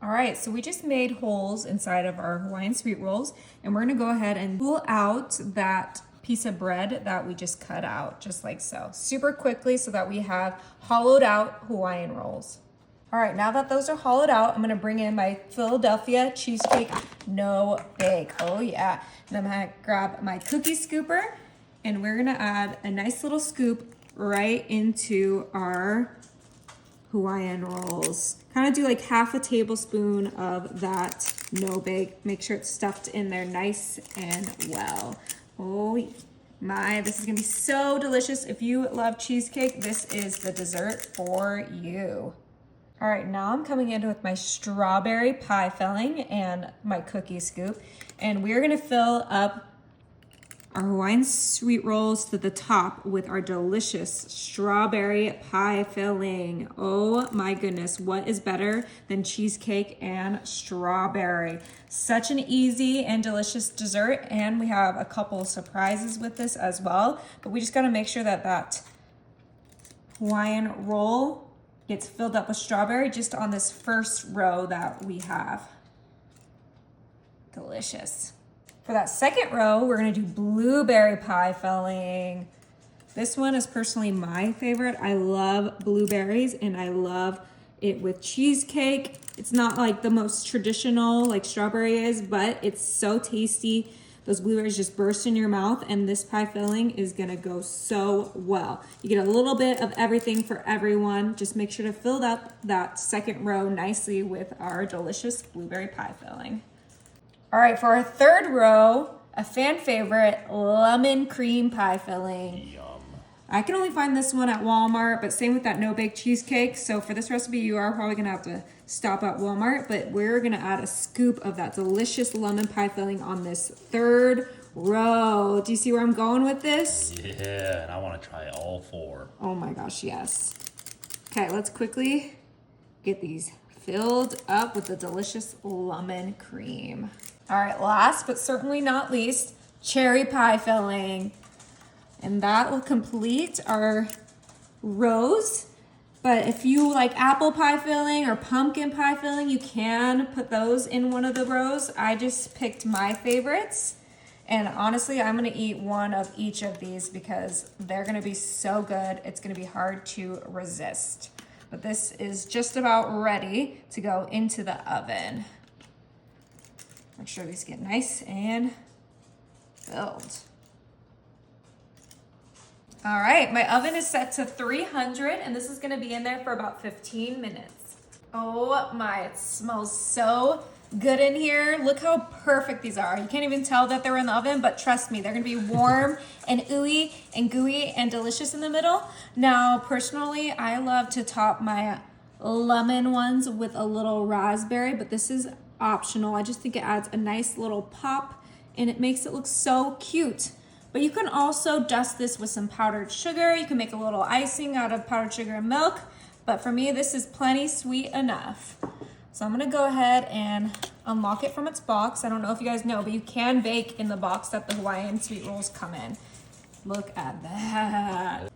All right, so we just made holes inside of our Hawaiian sweet rolls, and we're gonna go ahead and pull out that piece of bread that we just cut out, just like so. Super quickly so that we have hollowed out Hawaiian rolls. All right, now that those are hollowed out, I'm gonna bring in my Philadelphia cheesecake no bake. Oh yeah. And I'm gonna grab my cookie scooper, and we're gonna add a nice little scoop right into our Hawaiian rolls. Kind of do like half a tablespoon of that no bake. Make sure it's stuffed in there nice and well. Oh my, this is gonna be so delicious. If you love cheesecake, this is the dessert for you. All right, now I'm coming in with my strawberry pie filling and my cookie scoop, and we're gonna fill up our Hawaiian sweet rolls to the top with our delicious strawberry pie filling. Oh my goodness, what is better than cheesecake and strawberry? Such an easy and delicious dessert, and we have a couple of surprises with this as well, but we just gotta make sure that that Hawaiian roll gets filled up with strawberry just on this first row that we have. Delicious. For that second row, we're gonna do blueberry pie filling. This one is personally my favorite. I love blueberries and I love it with cheesecake. It's not like the most traditional like strawberry is, but it's so tasty. Those blueberries just burst in your mouth, and this pie filling is gonna go so well. You get a little bit of everything for everyone. Just make sure to fill up that second row nicely with our delicious blueberry pie filling. All right, for our third row, a fan favorite, lemon cream pie filling. Yum. I can only find this one at Walmart, but same with that no-bake cheesecake. So for this recipe, you are probably gonna have to stop at Walmart, but we're gonna add a scoop of that delicious lemon pie filling on this third row. Do you see where I'm going with this? Yeah, and I want to try all four. Oh my gosh, yes. Okay, let's quickly get these filled up with the delicious lemon cream. All right, last but certainly not least, cherry pie filling. And that will complete our rows. But if you like apple pie filling or pumpkin pie filling, you can put those in one of the rows. I just picked my favorites. And honestly, I'm gonna eat one of each of these because they're gonna be so good. It's gonna be hard to resist. But this is just about ready to go into the oven. Make sure these get nice and filled. All right, my oven is set to 300, and this is gonna be in there for about 15 minutes. Oh my, it smells so good in here. Look how perfect these are. You can't even tell that they're in the oven, but trust me, they're gonna be warm and ooey and gooey and delicious in the middle. Now, personally, I love to top my lemon ones with a little raspberry, but this is optional. I just think it adds a nice little pop and it makes it look so cute. But you can also dust this with some powdered sugar. You can make a little icing out of powdered sugar and milk, but for me, this is plenty sweet enough. So I'm gonna go ahead and unlock it from its box. I don't know if you guys know, but you can bake in the box that the Hawaiian sweet rolls come in. Look at that.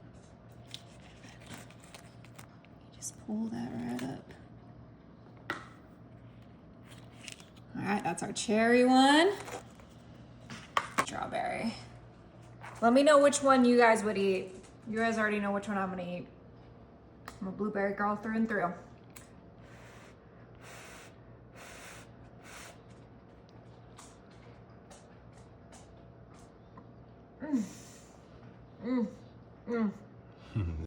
Just pull that right up. All right, that's our cherry one. Strawberry. Let me know which one you guys would eat. You guys already know which one I'm gonna eat. I'm a blueberry girl through and through.